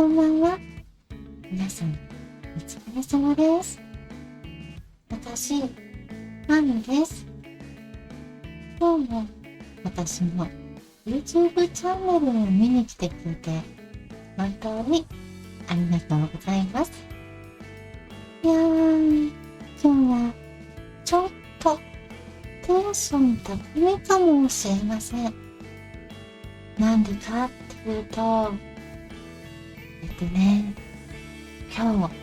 こんばんは。皆さん、お疲れ様です。私、マミです。今日も私の YouTube チャンネルを見に来てくれて、本当にありがとうございます。いやー、今日はちょっとテンション高めかもしれません。なんでかっていうと、今日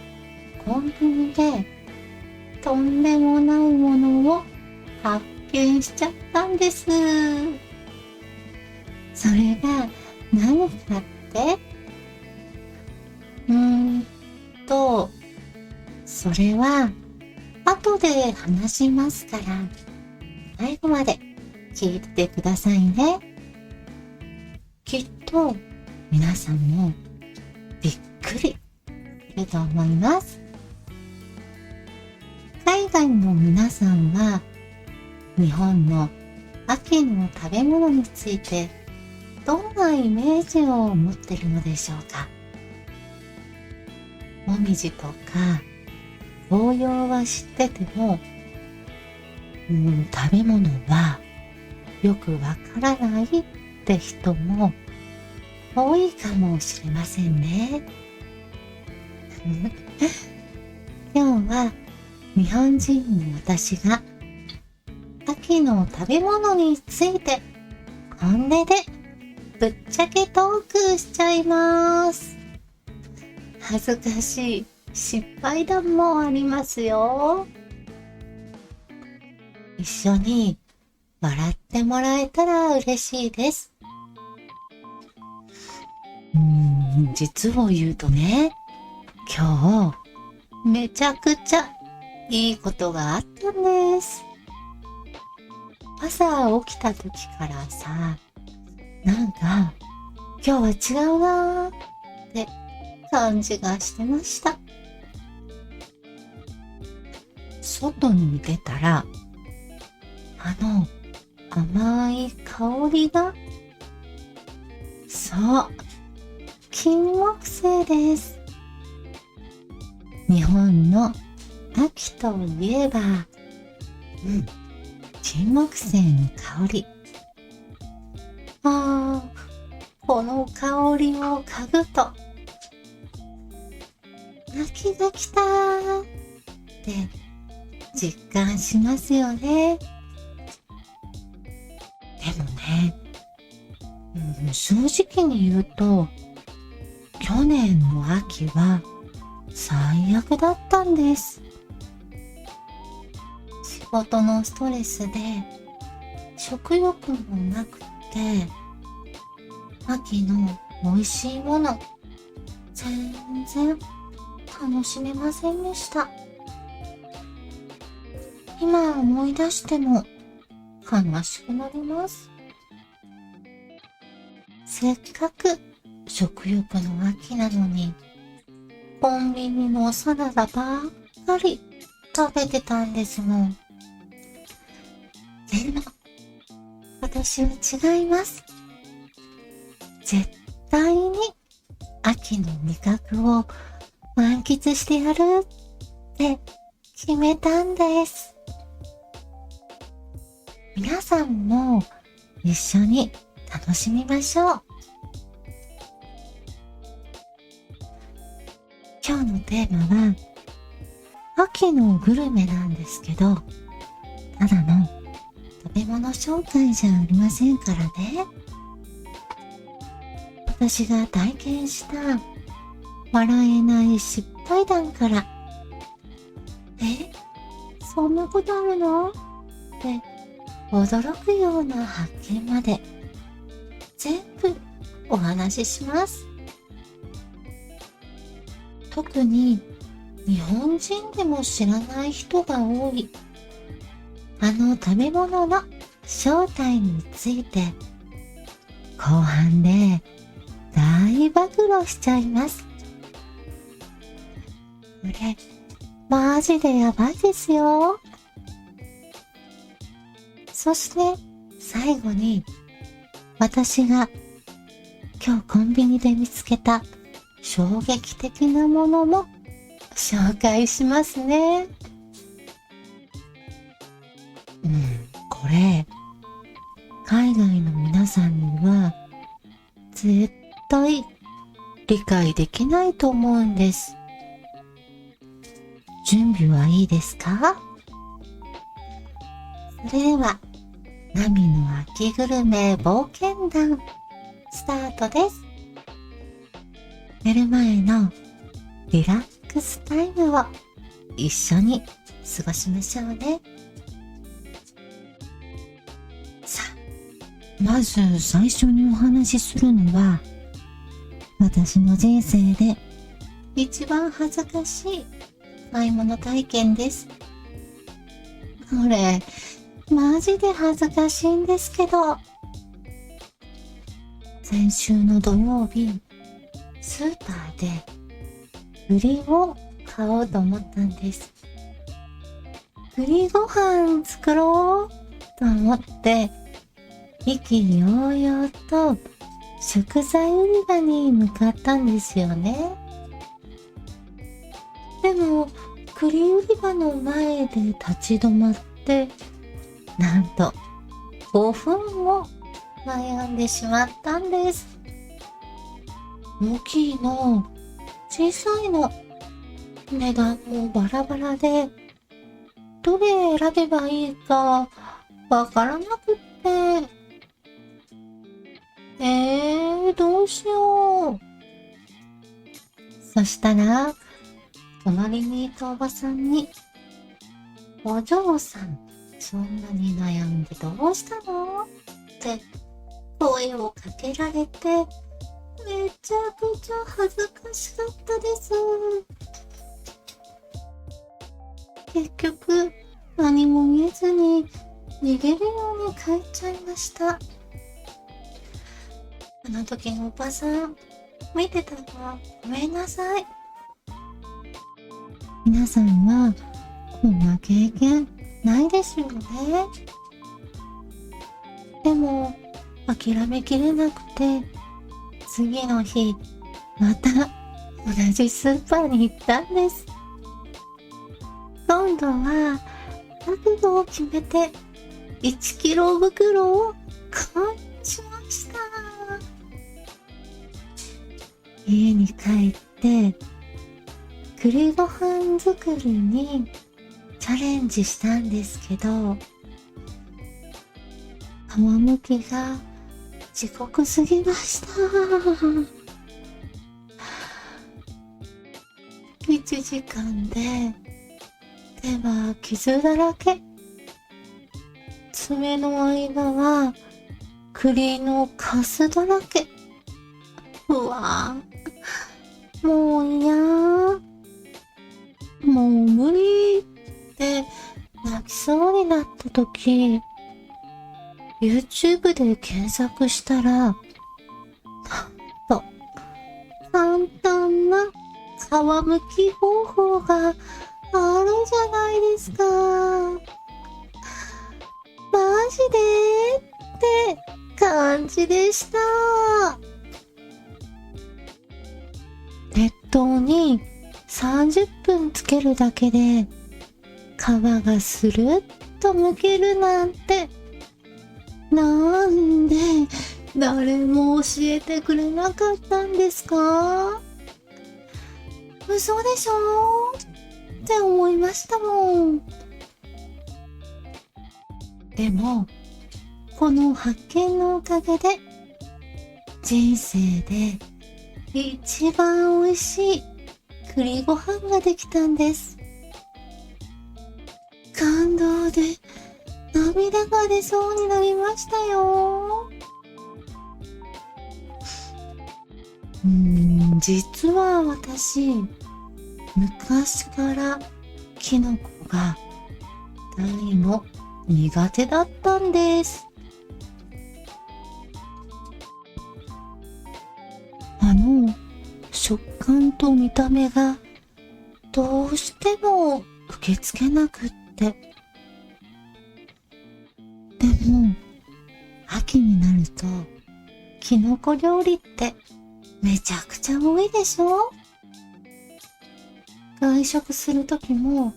コンビニでとんでもないものを発見しちゃったんです。それが何かってそれは後で話しますから最後まで聞いてくださいね。きっと皆さんもびっくりすると思います。海外の皆さんは日本の秋の食べ物についてどんなイメージを持っているのでしょうか。もみじとか紅葉は知ってても、食べ物はよくわからないって人も多いかもしれませんね。今日は日本人の私が秋の食べ物について本音でぶっちゃけトークしちゃいます。恥ずかしい失敗談もありますよ。一緒に笑ってもらえたら嬉しいです。実を言うとね、今日めちゃくちゃいいことがあったんです。朝起きた時からさ、なんか今日は違うなーって感じがしてました。外に出たら甘い香りが、そう、金木犀です。日本の秋といえば、金木犀の香り。この香りを嗅ぐと、秋が来たーって実感しますよね。でもね、正直に言うと、去年の秋は最悪だったんです。仕事のストレスで食欲もなくて、秋の美味しいもの全然楽しめませんでした。今思い出しても悲しくなります。せっかく食欲の秋なのに、コンビニのサラダばっかり食べてたんですもん。でも、私は違います。絶対に秋の味覚を満喫してやるって決めたんです。皆さんも一緒に楽しみましょう。今日のテーマは秋のグルメなんですけど、ただの食べ物紹介じゃありませんからね。私が体験した笑えない失敗談から、そんなことあるのって驚くような発見まで全部お話しします。特に日本人でも知らない人が多い食べ物の正体について後半で大暴露しちゃいます。これマジでやばいですよ。そして最後に私が今日コンビニで見つけた衝撃的なものも紹介しますね。これ、海外の皆さんには絶対理解できないと思うんです。準備はいいですか？それでは、ナミの秋グルメ冒険団、スタートです。寝る前のリラックスタイムを一緒に過ごしましょうね。さあ、まず最初にお話しするのは、私の人生で一番恥ずかしい買い物体験です。これ、マジで恥ずかしいんですけど、先週の土曜日、スーパーで栗を買おうと思ったんです。栗ご飯作ろうと思って、意気揚々と食材売り場に向かったんですよね。でも、栗売り場の前で立ち止まって、なんと5分も悩んでしまったんです。大きいの、小さいの、値段もバラバラで、どれ選べばいいかわからなくって、どうしよう。そしたら、隣にいたおばさんに、お嬢さん、そんなに悩んでどうしたの？って声をかけられて、めちゃくちゃ恥ずかしかったです。結局、何も見えずに逃げるように帰っちゃいました。あの時のおばさん、見てたらごめんなさい。皆さんはこんな経験ないですよね。でも諦めきれなくて、次の日また同じスーパーに行ったんです。今度は覚悟を決めて1キロ袋を購入しました。家に帰って栗ご飯作りにチャレンジしたんですけど、皮むきが地獄すぎました。1時間で手は傷だらけ。爪の間は栗のカスだらけ。うわぁ、もう嫌。もう無理って泣きそうになった時、YouTube で検索したら、なんと簡単な皮むき方法があるじゃないですか。マジでって感じでした。熱湯に30分つけるだけで皮がスルッと剥けるなんて、なんで誰も教えてくれなかったんですか？嘘でしょって思いましたもん。でも、この発見のおかげで、人生で一番美味しい栗ご飯ができたんです。感動で涙が出そうになりましたよ。実は私、昔からキノコが大の苦手だったんです。食感と見た目がどうしても受け付けなくって。でも、秋になるとキノコ料理ってめちゃくちゃ多いでしょ。外食するときも、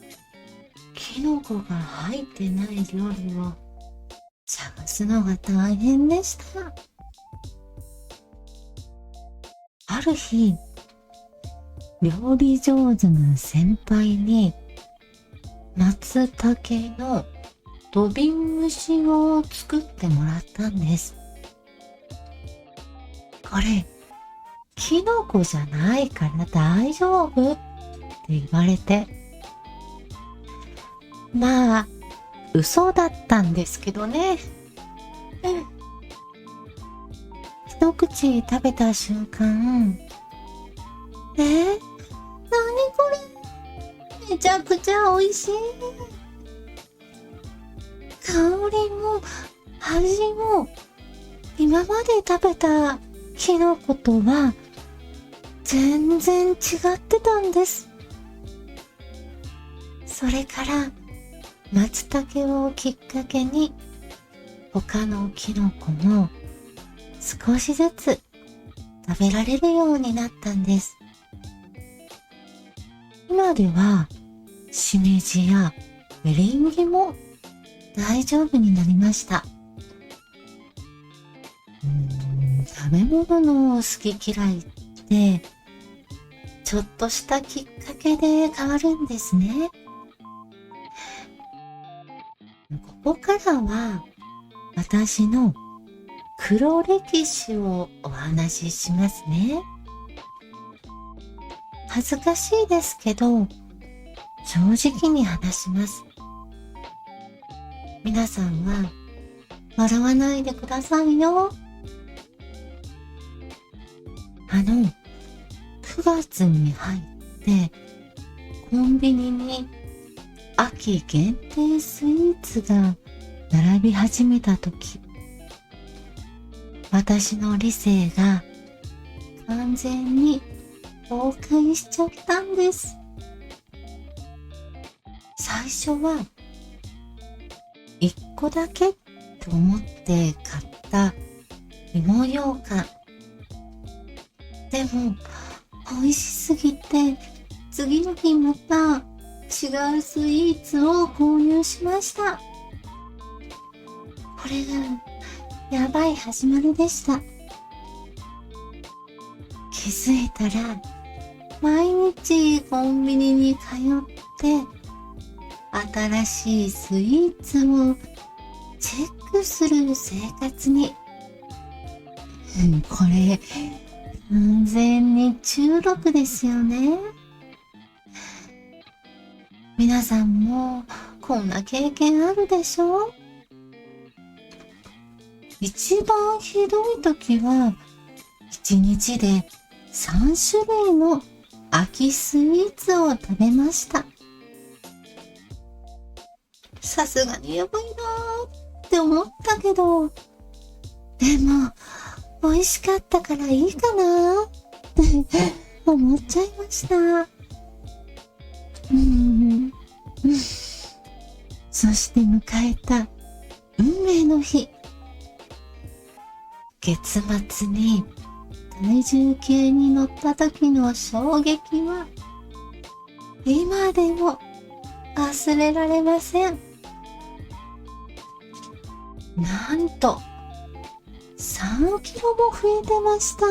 キノコが入ってない料理を探すのが大変でした。ある日、料理上手な先輩に松茸の土瓶蒸しを作ってもらったんです。これ、キノコじゃないから大丈夫って言われて、まあ、嘘だったんですけどね。一口食べた瞬間、何これ、めちゃくちゃ美味しい。香りも味も今まで食べたキノコとは全然違ってたんです。それから松茸をきっかけに他のキノコも少しずつ食べられるようになったんです。今ではしめじやメレンゲも大丈夫になりました。食べ物の好き嫌いってちょっとしたきっかけで変わるんですね。ここからは私の黒歴史をお話ししますね。恥ずかしいですけど正直に話します。皆さんは笑わないでくださいよ。9月に入ってコンビニに秋限定スイーツが並び始めた時、私の理性が完全に崩壊しちゃったんです。最初は1個だけと思って買った芋羊羹。でも美味しすぎて次の日また違うスイーツを購入しました。これがやばい始まりでした。気づいたら毎日コンビニに通って新しいスイーツをチェックする生活に。これ完全に中毒ですよね。皆さんもこんな経験あるでしょ？一番ひどい時は1日で3種類の秋スイーツを食べました。さすがにやばいなーって思ったけど、でも美味しかったからいいかなって思っちゃいました。そして迎えた運命の日。月末に体重計に乗った時の衝撃は今でも忘れられません。なんと3キロも増えてました。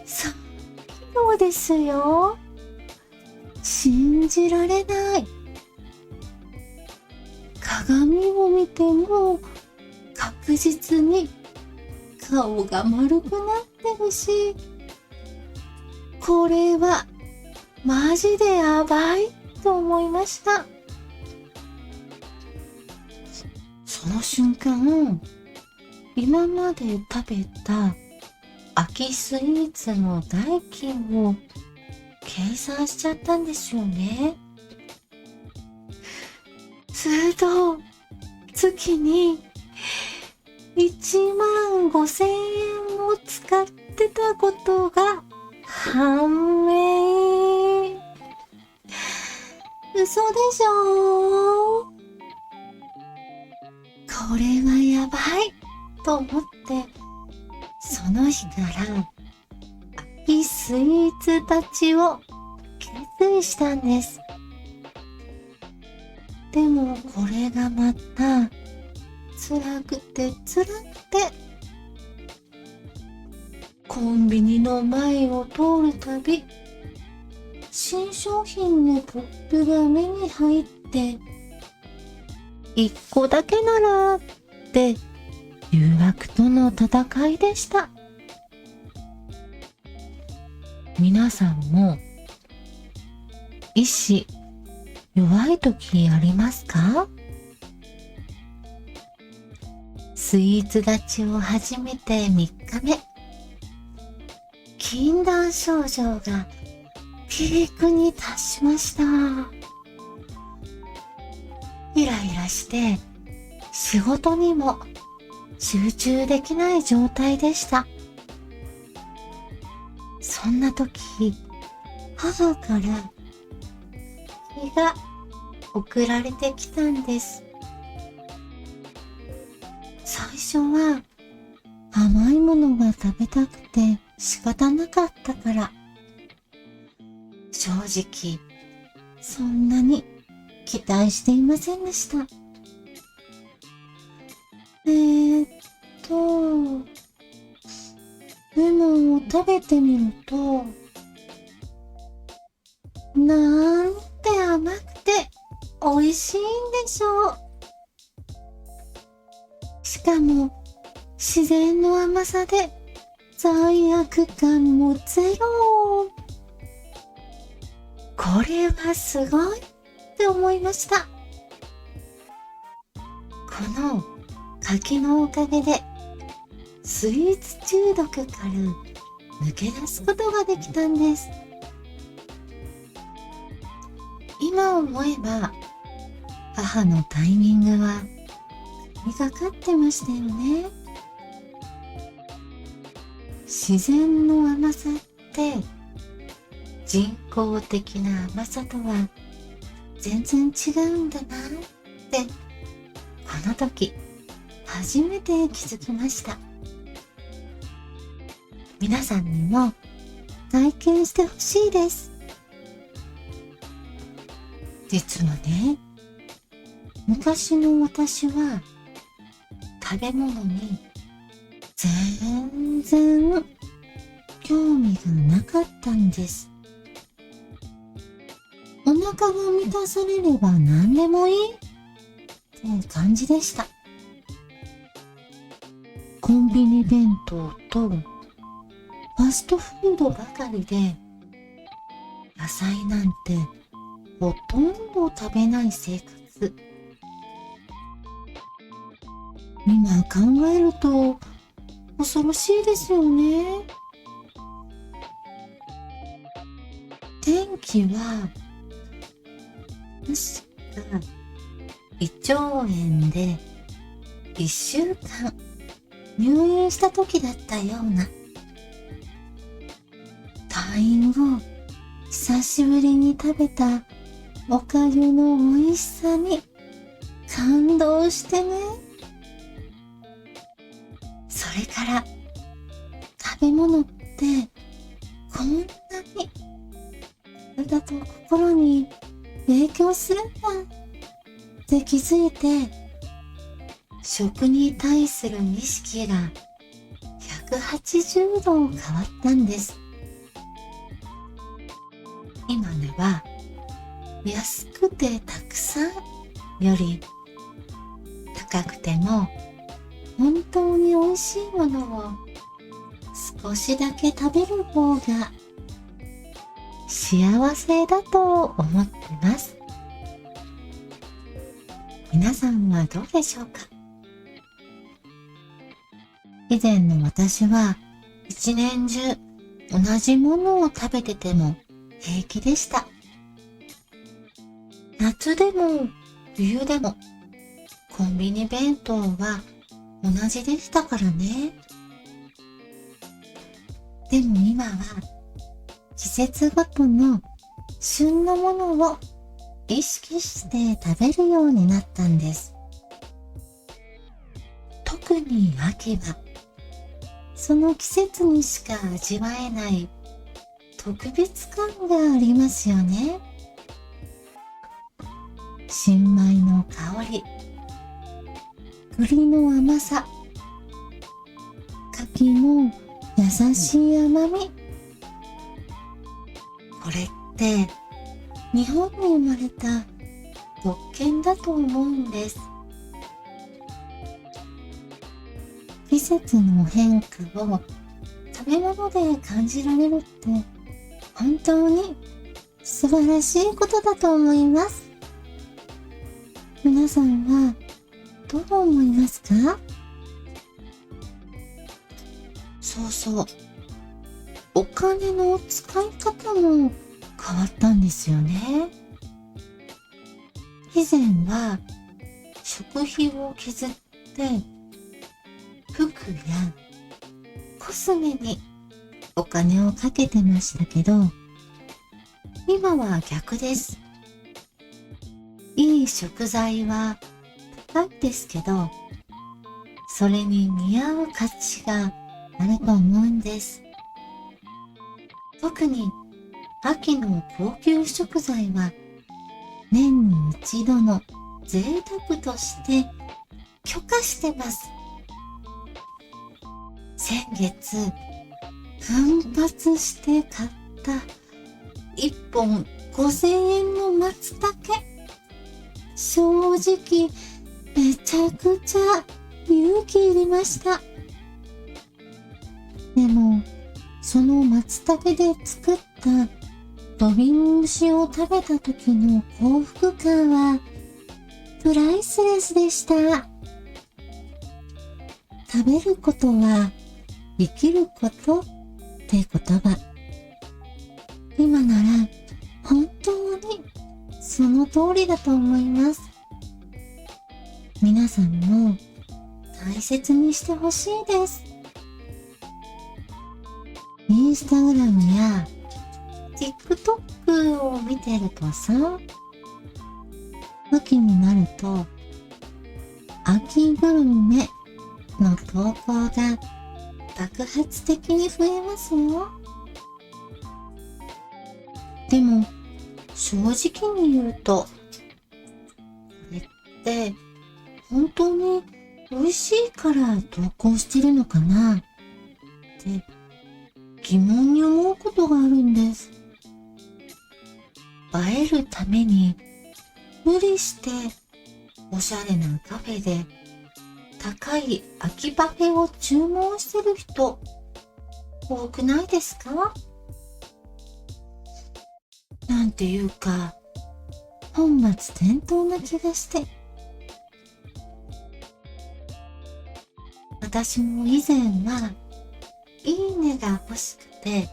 3キロですよ。信じられない。鏡を見ても確実に顔が丸くなってるし、これはマジでやばいと思いました。その瞬間、今まで食べた秋スイーツの代金を計算しちゃったんですよね。すると月に15,000円も使ってたことが判明。嘘でしょ？これはやばいと思ってその日から秋スイーツたちを決意したんです。でもこれがまた辛くて辛くて、コンビニの前を通るたび新商品のポップが目に入って、一個だけならって誘惑との戦いでした。皆さんも意志弱い時ありますか？スイーツ立ちを始めて3日目、禁断症状がピークに達しました。イライラして仕事にも集中できない状態でした。そんな時、母から手が送られてきたんです。最初は甘いものが食べたくて仕方なかったから、正直そんなに期待していませんでした。でも食べてみると、なんて甘くて美味しいんでしょう。しかも自然の甘さで罪悪感もゼロ。これはすごいって思いました。この柿のおかげでスイーツ中毒から抜け出すことができたんです。今思えば母のタイミングは神がかってましたよね。自然の甘さって人工的な甘さとは全然違うんだなってこの時初めて気づきました。皆さんにも体験してほしいです。実はね、昔の私は食べ物に全然興味がなかったんです。お腹が満たされれば何でもいいって感じでした。コンビニ弁当とファストフードばかりで、野菜なんてほとんど食べない生活。今考えると恐ろしいですよね。天気は確か胃腸炎で1週間入院した時だったような。退院後久しぶりに食べたおかゆの美味しさに感動してね。それから食べ物ってこんなに体と心に影響するんだって気づいて、食に対する意識が180度変わったんです。今では安くてたくさんより高くても本当に美味しいものを少しだけ食べる方が幸せだと思ってます。皆さんはどうでしょうか？以前の私は一年中同じものを食べてても平気でした。夏でも冬でもコンビニ弁当は同じでしたからね。でも今は季節ごとの旬のものを意識して食べるようになったんです。特に秋はその季節にしか味わえない特別感がありますよね。新米の香り、栗の甘さ、柿の優しい甘み。これって日本に生まれた特権だと思うんです。季節の変化を食べ物で感じられるって本当に素晴らしいことだと思います。皆さんはどう思いますか？そうそう。お金の使い方も変わったんですよね。以前は食費を削って服やコスメにお金をかけてましたけど、今は逆です。いい食材は高いですけど、それに見合う価値があると思うんです。特に秋の高級食材は年に一度の贅沢として許可してます。先月奮発して買った1本5000円の松茸、正直めちゃくちゃ勇気いりました。でもその松茸で作った土瓶蒸しを食べた時の幸福感はプライスレスでした。食べることは生きることって言葉。今なら本当にその通りだと思います。皆さんも大切にしてほしいです。インスタグラムや TikTok を見てるとさ、秋になると秋グルメの投稿が爆発的に増えますよ。でも正直に言うと、これって本当に美味しいから投稿してるのかなって疑問に思うことがあるんです。映えるために無理しておしゃれなカフェで高い秋パフェを注文してる人多くないですか？なんていうか本末転倒な気がして。私も以前はいいねが欲しくて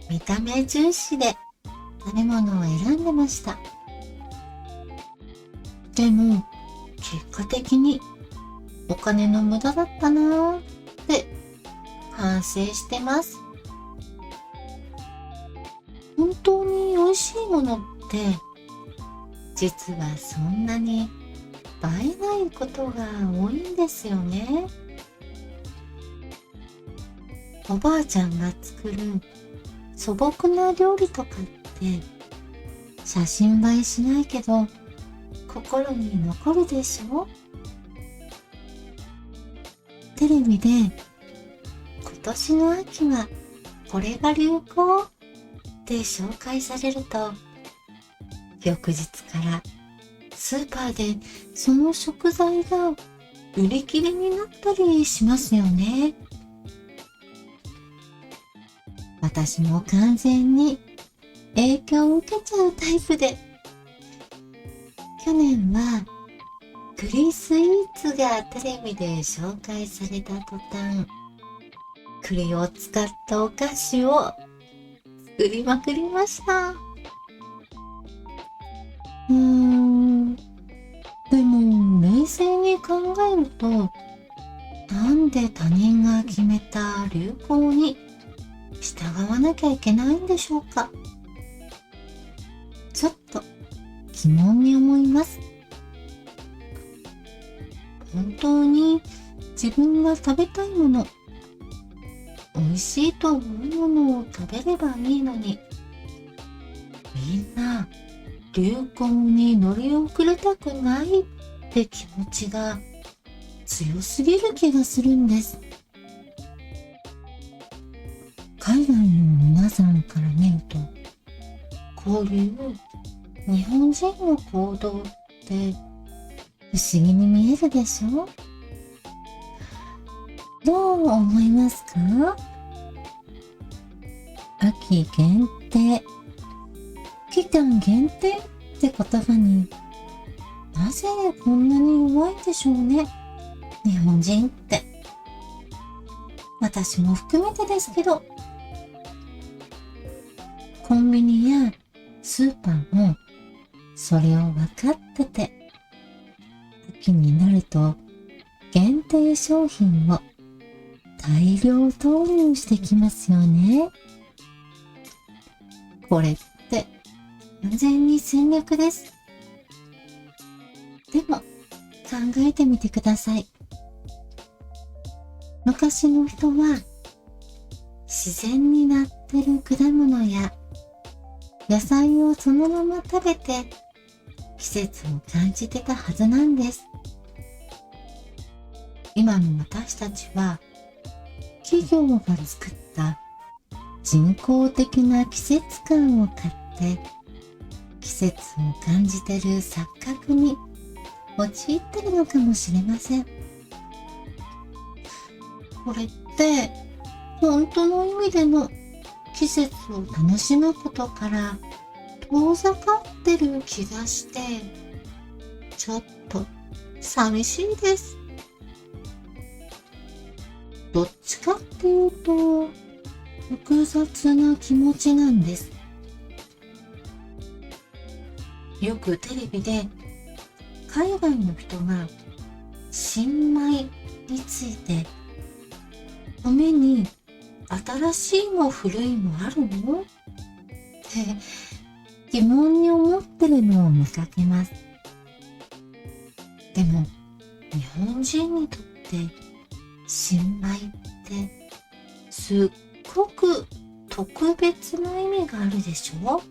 見た目重視で食べ物を選んでました。でも結果的にお金の無駄だったなーって反省してます。本当に美味しいものって実はそんなに映えないことが多いんですよね。おばあちゃんが作る素朴な料理とかって写真映えしないけど心に残るでしょ？テレビで今年の秋はこれが流行って紹介されると、翌日からスーパーでその食材が売り切れになったりしますよね。私も完全に影響を受けちゃうタイプで、去年は栗スイーツがテレビで紹介された途端、栗を使ったお菓子を作りまくりました。でも冷静に考えると、なんで他人が決めた流行に従わなきゃいけないんでしょうか。ちょっと疑問に思います。本当に自分が食べたいもの、美味しいと思うものを食べればいいのに、みんな流行に乗り遅れたくないって気持ちが強すぎる気がするんです。海外の皆さんから見ると、こういう日本人の行動って不思議に見えるでしょ？どう思いますか？秋限定、期間限定って言葉になぜこんなに弱いんでしょうね、日本人って。私も含めてですけど、コンビニやスーパーもそれを分かってて、秋になると限定商品を大量投入してきますよね。これって完全に戦略です。でも考えてみてください。昔の人は自然になってる果物や野菜をそのまま食べて季節を感じてたはずなんです。今の私たちは企業が作った人工的な季節感を買って季節を感じてる錯覚に陥ってるのかもしれません。これって本当の意味での季節を楽しむことから遠ざかってる気がしてちょっと寂しいです。どっちかっていうと複雑な気持ちなんです。よくテレビで海外の人が新米について、米に新しいも古いもあるの？って疑問に思ってるのを見かけます。でも日本人にとって新米ってすっごく特別な意味があるでしょ？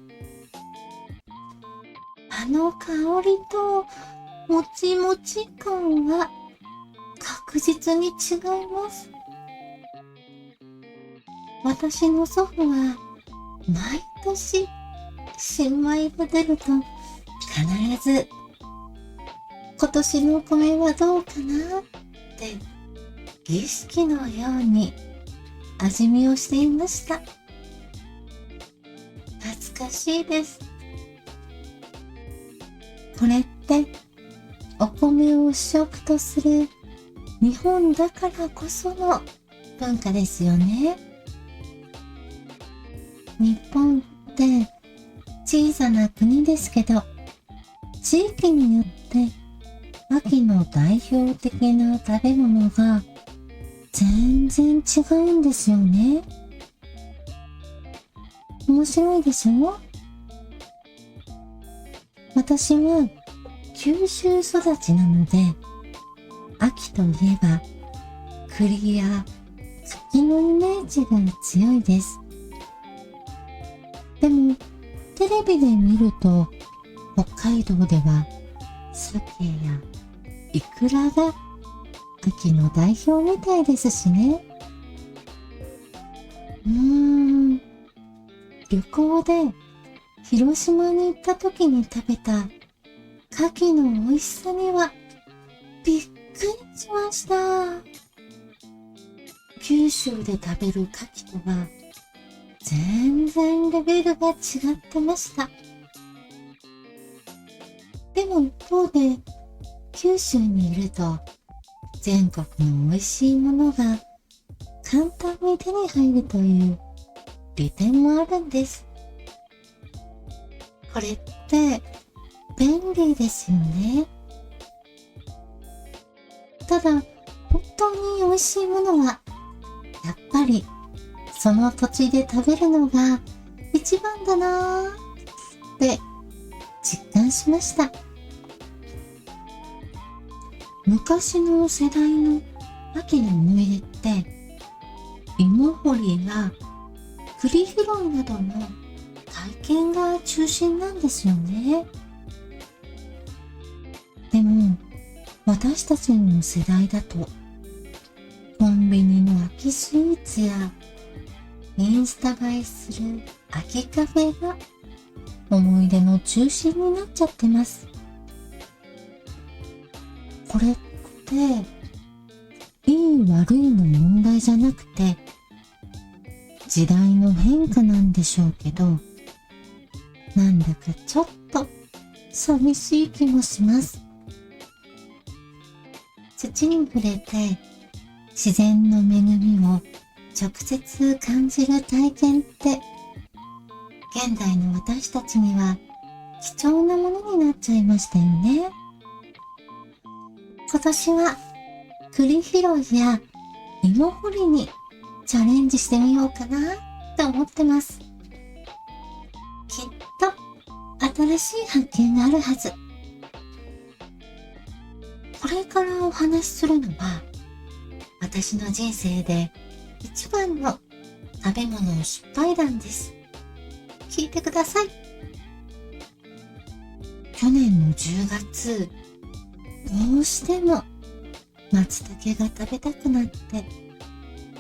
あの香りともちもち感は確実に違います。私の祖父は毎年新米が出ると必ず今年のお米はどうかなって儀式のように味見をしていました。懐かしいです。これってお米を主食とする日本だからこその文化ですよね。日本って小さな国ですけど、地域によって秋の代表的な食べ物が全然違うんですよね。面白いでしょ？私は九州育ちなので、秋といえば栗や柿のイメージが強いです。でもテレビで見ると北海道では鮭やイクラが秋の代表みたいですしね。旅行で広島に行った時に食べた牡蠣の美味しさにはびっくりしました。九州で食べる牡蠣とは全然レベルが違ってました。でも一方で九州にいると全国の美味しいものが簡単に手に入るという利点もあるんです。これって便利ですよね。ただ本当に美味しいものはやっぱりその土地で食べるのが一番だなーって実感しました。昔の世代の秋の思い出って芋掘りや栗拾いなどの体験が中心なんですよね。でも私たちの世代だとコンビニの空きスイーツやインスタ映えする空きカフェが思い出の中心になっちゃってます。これっていい悪いの問題じゃなくて時代の変化なんでしょうけど、なんだかちょっと寂しい気もします。土に触れて自然の恵みを直接感じる体験って現代の私たちには貴重なものになっちゃいましたよね。今年は栗拾いや芋掘りにチャレンジしてみようかなと思ってます。きっと新しい発見があるはず。これからお話しするのは私の人生で一番の食べ物の失敗談です。聞いてください。去年の10月、どうしても松茸が食べたくなって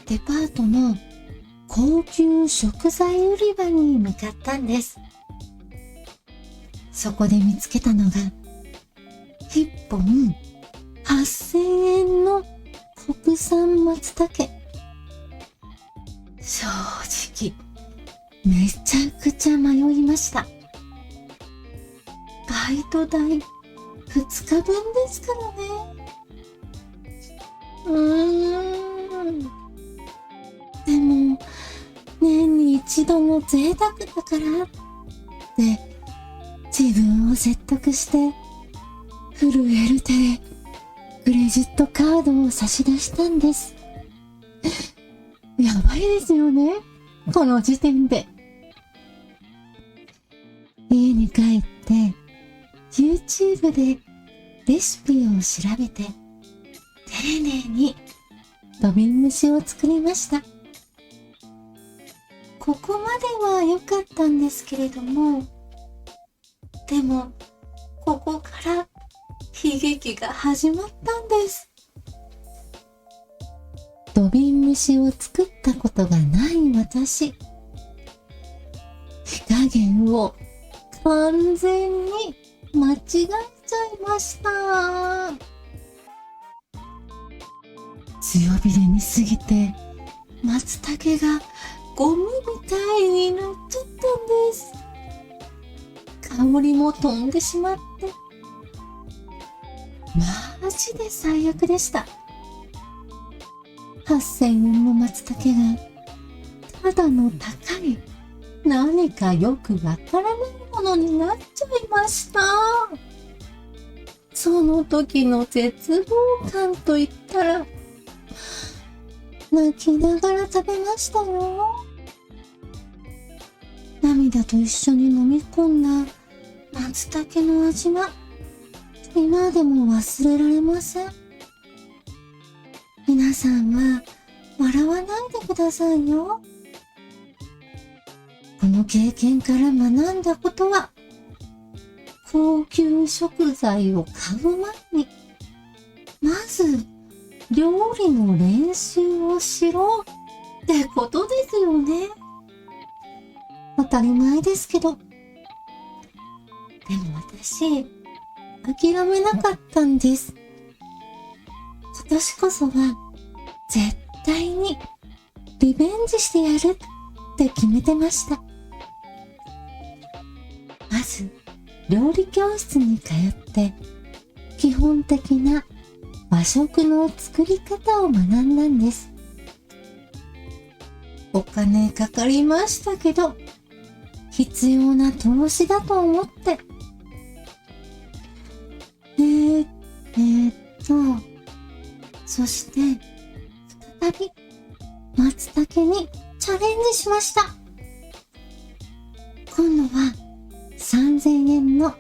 デパートの高級食材売り場に向かったんです。そこで見つけたのが1本8000円の国産松茸。正直めちゃくちゃ迷いました。バイト代2日分ですからね。でも年に一度の贅沢だからって自分を説得して震える手でクレジットカードを差し出したんです。やばいですよね、この時点で。家に帰って YouTube でレシピを調べて丁寧に土瓶蒸しを作りました。ここまでは良かったんですけれども、でもここから悲劇が始まったんです。土瓶蒸しを作ったことがない私、火加減を完全に間違えちゃいました。強火で煮すぎて松茸がゴムみたいになっちゃったんです。香りも飛んでしまってマジで最悪でした。8000円の松茸がただの高い何かよくわからないものになっちゃいました。その時の絶望感といったら泣きながら食べましたよ。涙と一緒に飲み込んだ松茸の味は今でも忘れられません。皆さんは笑わないでくださいよ。この経験から学んだことは、高級食材を買う前にまず料理の練習をしろってことですよね。当たり前ですけど。でも私諦めなかったんです。今年こそは絶対にリベンジしてやるって決めてました。まず料理教室に通って基本的な和食の作り方を学んだんです。お金かかりましたけど必要な投資だと思ってそして再び松茸にチャレンジしました。今度は3000円の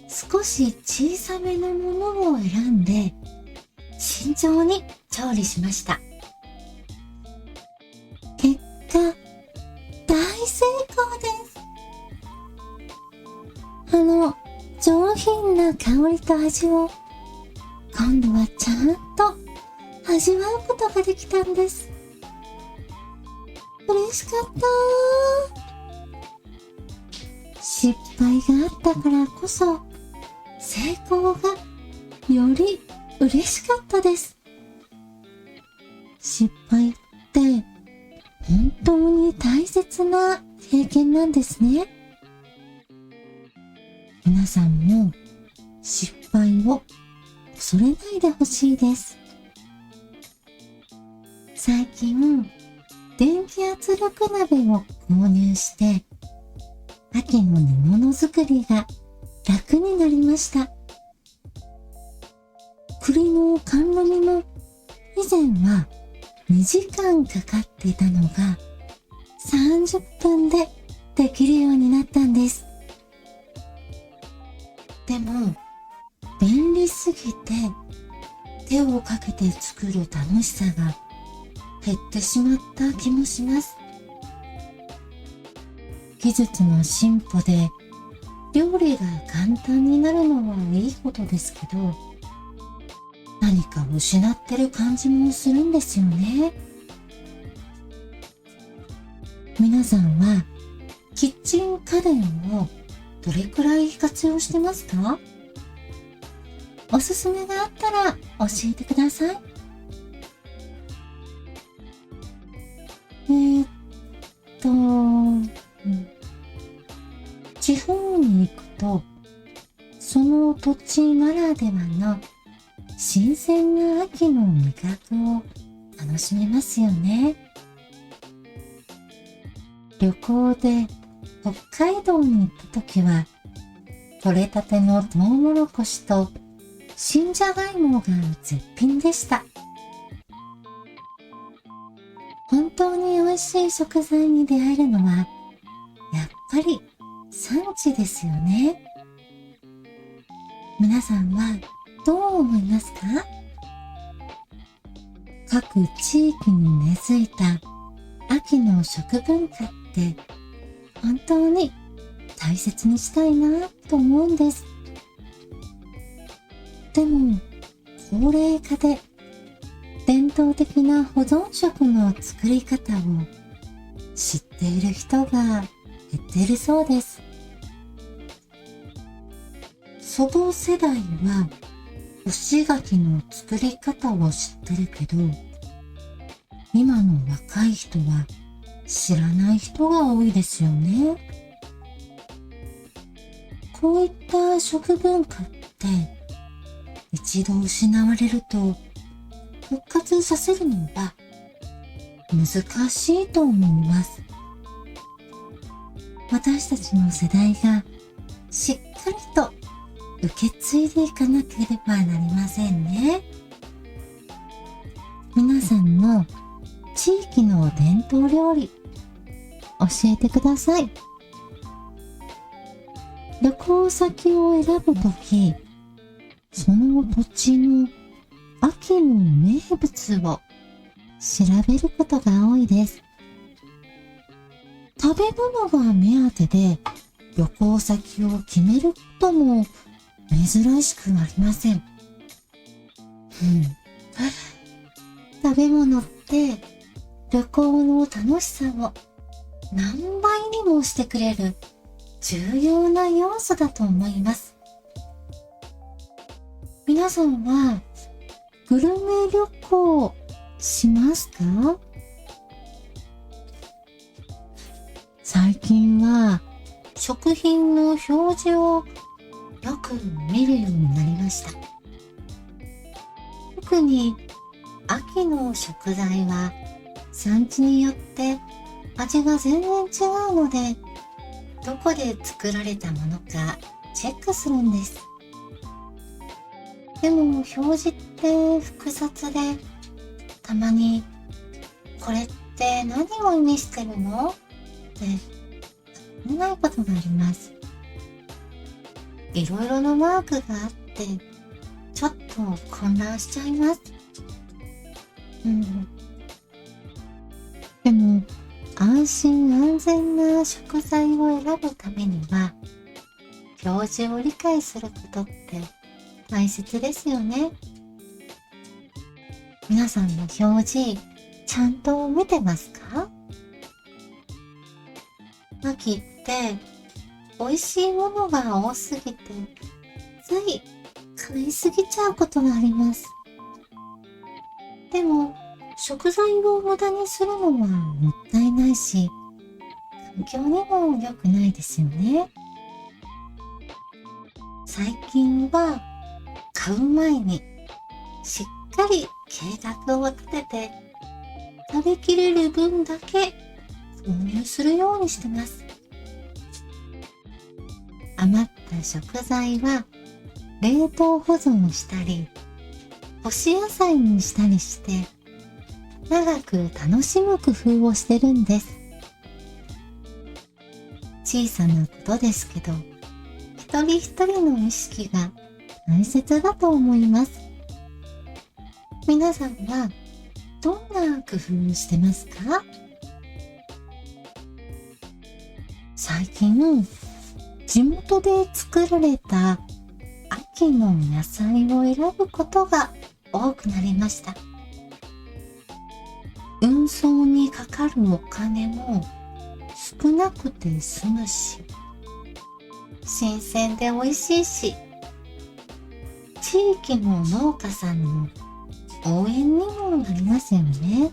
少し小さめのものを選んで慎重に調理しました。た味を今度はちゃんと味わうことができたんです。嬉しかった。失敗があったからこそ成功がより嬉しかったです。失敗って本当に大切な経験なんですね。皆さんも失敗を恐れないでほしいです。最近、電気圧力鍋を購入して、秋の煮物作りが楽になりました。栗の甘露煮も以前は2時間かかっていたのが30分でできるようになったんです。でも便利すぎて手をかけて作る楽しさが減ってしまった気もします。技術の進歩で料理が簡単になるのはいいことですけど、何か失ってる感じもするんですよね。皆さんはキッチン家電をどれくらい活用してますか？おすすめがあったら教えてください。地方に行くと、その土地ならではの新鮮な秋の味覚を楽しめますよね。旅行で北海道に行った時は、採れたてのトウモロコシと新じゃがいもが絶品でした。本当に美味しい食材に出会えるのは、やっぱり産地ですよね。皆さんはどう思いますか？各地域に根付いた秋の食文化って本当に大切にしたいなと思うんです。でも高齢化で伝統的な保存食の作り方を知っている人が減っているそうです。祖母世代は干し柿の作り方を知ってるけど、今の若い人は知らない人が多いですよね。こういった食文化って一度失われると復活させるのは難しいと思います。私たちの世代がしっかりと受け継いでいかなければなりませんね。皆さんの地域の伝統料理教えてください。旅行先を選ぶとき、その土地の秋の名物を調べることが多いです。食べ物が目当てで旅行先を決めることも珍しくありません。食べ物って旅行の楽しさを何倍にもしてくれる重要な要素だと思います。皆さんはグルメ旅行しますか？最近は食品の表示をよく見るようになりました。特に秋の食材は産地によって味が全然違うので、どこで作られたものかチェックするんです。でも表示って複雑で、たまにこれって何を意味してるのって見ないことがあります。いろいろなマークがあってちょっと混乱しちゃいます。でも安心安全な食材を選ぶためには、表示を理解することって大切ですよね。皆さんの表示、ちゃんと見てますか？秋って美味しいものが多すぎて、つい買いすぎちゃうことがあります。でも、食材を無駄にするのはもったいないし、環境にも良くないですよね。最近は買う前にしっかり計画を立てて、食べきれる分だけ購入するようにしてます。余った食材は冷凍保存したり、干し野菜にしたりして、長く楽しむ工夫をしてるんです。小さなことですけど、一人一人の意識が大切だと思います。皆さんはどんな工夫してますか？最近、地元で作られた秋の野菜を選ぶことが多くなりました。運送にかかるお金も少なくて済むし、新鮮で美味しいし、地域の農家さんの応援にもなりますよね。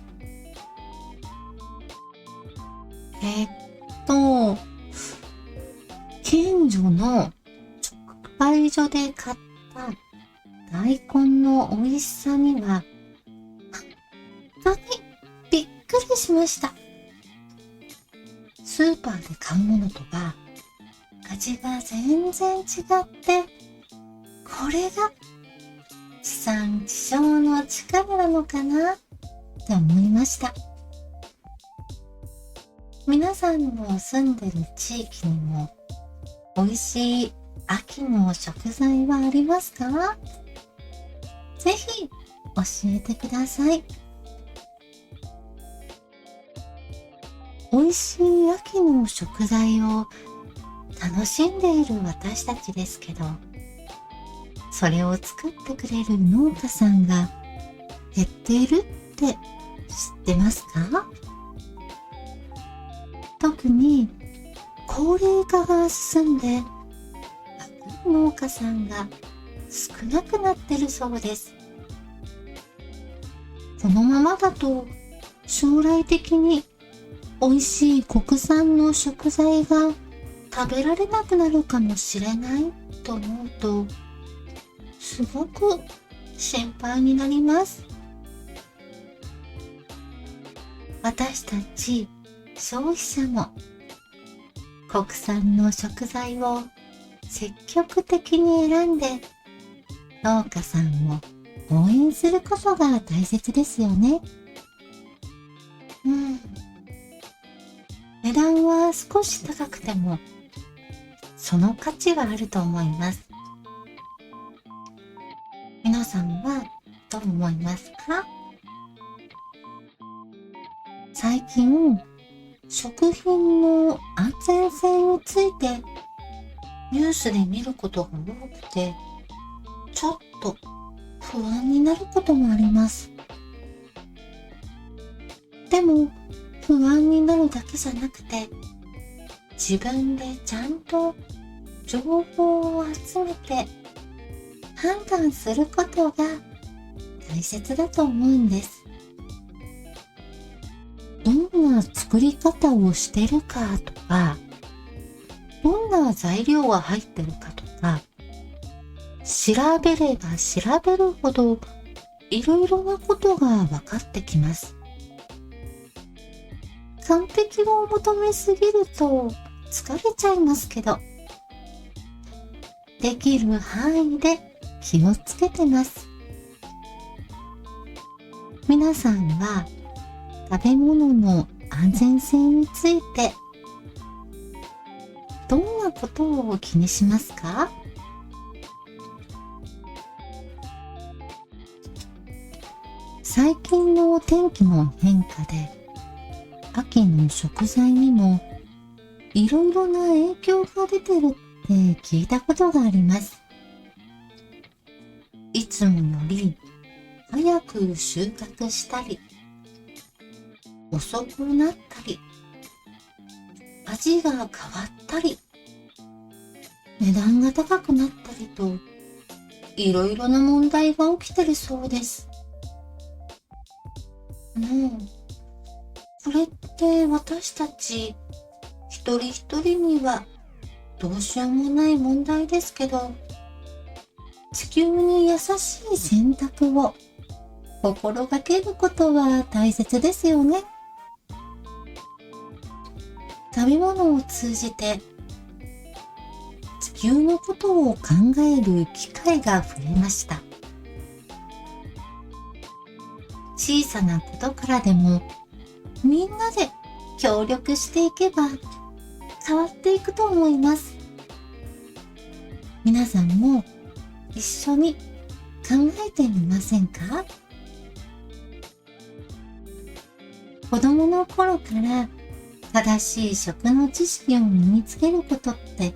近所の直売所で買った大根の美味しさには本当にびっくりしました。スーパーで買うものとは味が全然違って、これが地産地消の力なのかなって思いました。皆さんの住んでる地域にも美味しい秋の食材はありますか？ぜひ教えてください。美味しい秋の食材を楽しんでいる私たちですけど、それを作ってくれる農家さんが減っているって知ってますか？特に高齢化が進んで、若い農家さんが少なくなってるそうです。このままだと将来的に美味しい国産の食材が食べられなくなるかもしれないと思うと、すごく心配になります。私たち消費者も国産の食材を積極的に選んで、農家さんを応援することが大切ですよね。値段は少し高くてもその価値はあると思います。皆さんはどう思いますか？最近、食品の安全性についてニュースで見ることが多くて、ちょっと不安になることもあります。でも不安になるだけじゃなくて、自分でちゃんと情報を集めて判断することが大切だと思うんです。どんな作り方をしてるかとか、どんな材料が入ってるかとか、調べれば調べるほどいろいろなことが分かってきます。完璧を求めすぎると疲れちゃいますけど、できる範囲で気をつけてます。皆さんは食べ物の安全性についてどんなことを気にしますか？最近の天気の変化で秋の食材にもいろいろな影響が出てるって聞いたことがあります。つもより早く収穫したり、遅くなったり、味が変わったり、値段が高くなったりと、いろいろな問題が起きてるそうです。これって私たち一人一人にはどうしようもない問題ですけど、地球に優しい選択を心がけることは大切ですよね。食べ物を通じて地球のことを考える機会が増えました。小さなことからでもみんなで協力していけば変わっていくと思います。皆さんも一緒に考えてみませんか？子供の頃から正しい食の知識を身につけることって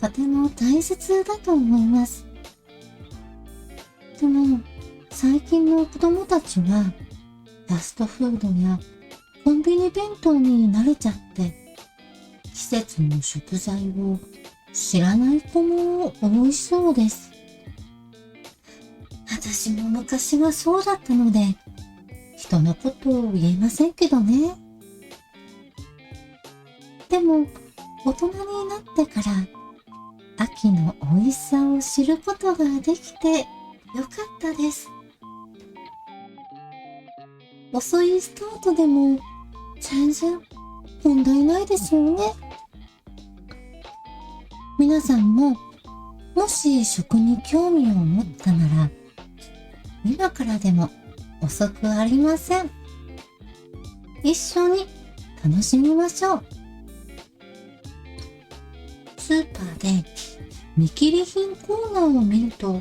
とても大切だと思います。でも最近の子供たちはファストフードやコンビニ弁当に慣れちゃって季節の食材を知らない子も多いそうです。私も昔はそうだったので人のことを言えませんけどね。でも大人になってから秋の美味しさを知ることができてよかったです。遅いスタートでも全然問題ないですよね。皆さんももし食に興味を持ったなら今からでも遅くありません。一緒に楽しみましょう。スーパーで見切り品コーナーを見ると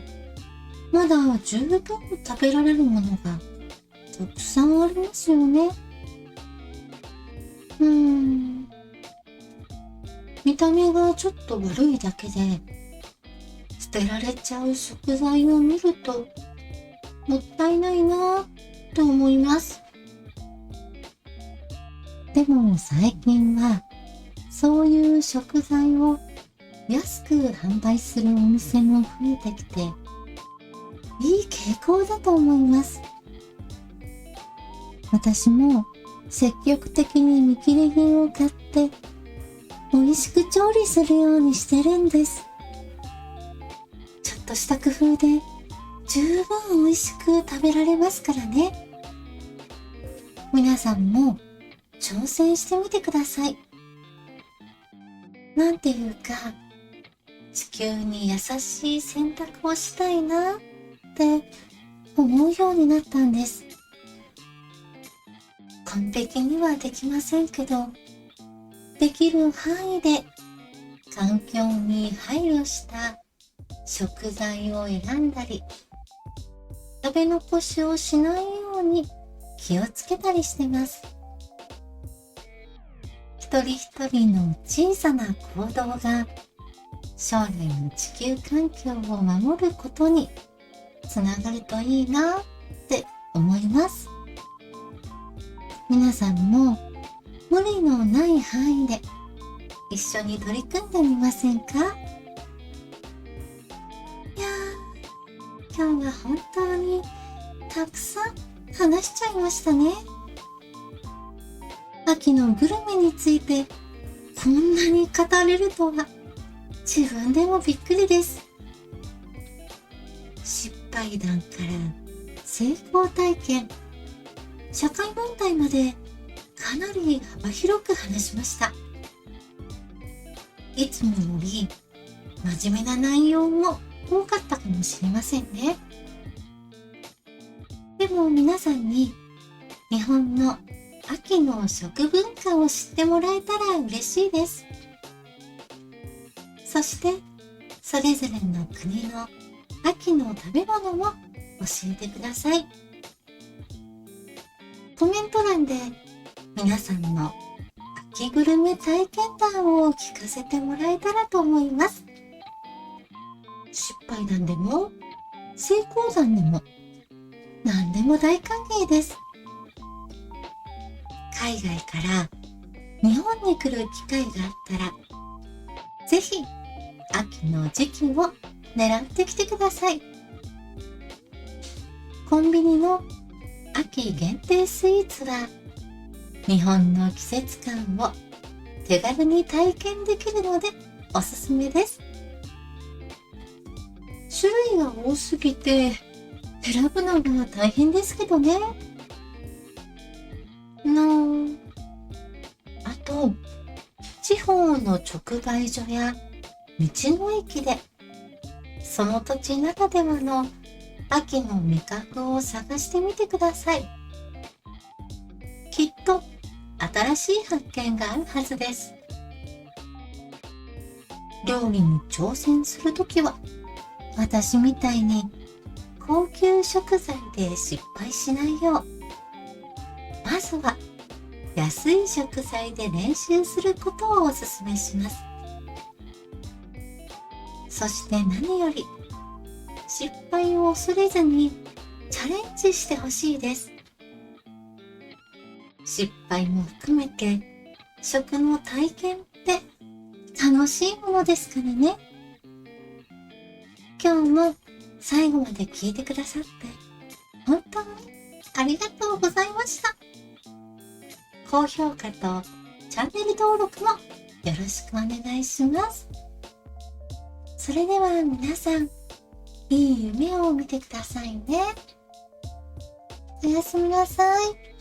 まだ十分食べられるものがたくさんありますよね。見た目がちょっと悪いだけで捨てられちゃう食材を見るともったいないなと思います。でも最近はそういう食材を安く販売するお店も増えてきていい傾向だと思います。私も積極的に見切り品を買って美味しく調理するようにしてるんです。ちょっとした工夫で十分美味しく食べられますからね。皆さんも挑戦してみてください。なんていうか地球に優しい選択をしたいなって思うようになったんです。完璧にはできませんけど、できる範囲で環境に配慮した食材を選んだり、食べ残しをしないように気をつけたりしてます。一人一人の小さな行動が将来の地球環境を守ることにつながるといいなって思います。皆さんも無理のない範囲で一緒に取り組んでみませんか？いやー、今日は本当にたくさん話しちゃいましたね。秋のグルメについてこんなに語れるとは自分でもびっくりです。失敗談から成功体験、社会問題までかなり幅広く話しました。いつもより真面目な内容も多かったかもしれませんね。でも皆さんに日本の秋の食文化を知ってもらえたら嬉しいです。そしてそれぞれの国の秋の食べ物も教えてください。コメント欄で皆さんの秋グルメ体験談を聞かせてもらえたらと思います。失敗談でも成功談でも何でも大歓迎です。海外から日本に来る機会があったら、ぜひ秋の時期を狙ってきてください。コンビニの秋限定スイーツは日本の季節感を手軽に体験できるのでおすすめです。種類が多すぎて選ぶのが大変ですけどね。あと、地方の直売所や道の駅でその土地ならではの秋の味覚を探してみてください。きっと新しい発見があるはずです。料理に挑戦するときは、私みたいに高級食材で失敗しないよう、まずは安い食材で練習することをおすすめします。そして何より失敗を恐れずにチャレンジしてほしいです。失敗も含めて食の体験って楽しいものですからね。今日も最後まで聞いてくださって本当にありがとうございました。高評価とチャンネル登録もよろしくお願いします。それでは皆さん、いい夢を見てくださいね。おやすみなさい。